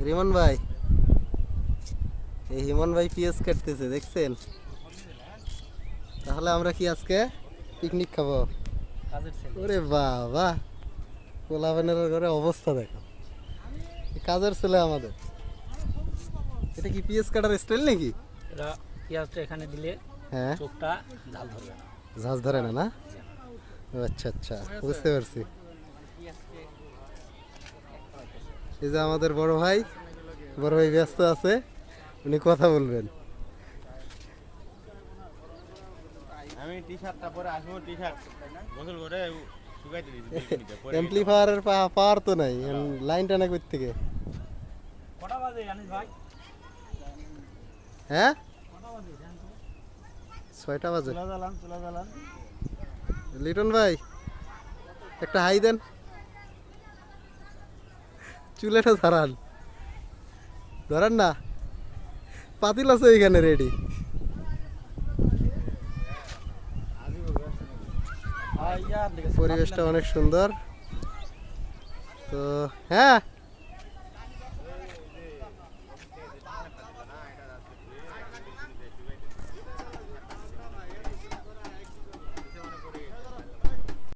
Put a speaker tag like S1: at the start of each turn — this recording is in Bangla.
S1: রিমন ভাই, এই হিমন ভাই পিএস কাটতেছে দেখছেন? তাহলে আমরা কি আজকে পিকনিক খাবো? ওরে বাবা, পোলাপানের ঘরে অবস্থা দেখো, কাজের ছেলে আমাদের। এটা কি পিএস কাটার স্টাইল নাকি?
S2: এটা পেঁয়াজটা এখানে দিলে
S1: হ্যাঁ,
S2: চোখটা ঝাল ধরবে না।
S1: ঝাঁজ ধরে না? না, আচ্ছা আচ্ছা, বুঝতে পারছি। এই যে আমাদের বড় ভাই ব্যস্ত আছে, উনি কথা বলবেন।
S3: আমি টি-শার্টটা পরে আসবো, টি-শার্ট গোসল করে শুকাইতে দিয়েছি।
S1: অ্যাম্পলিফায়ারের পাওয়ার তো নাই, লাইনটা না কই থেকে?
S2: কটা বাজে জানিস ভাই?
S1: হ্যাঁ, 6টা বাজে।
S3: চলে জ্বালান।
S1: লিটন ভাই, একটা হাই দেন, চুলেটা ধরান না, পাতিল আছে এইখানে রেডি। পরিবেশটা অনেক সুন্দর তো। হ্যাঁ,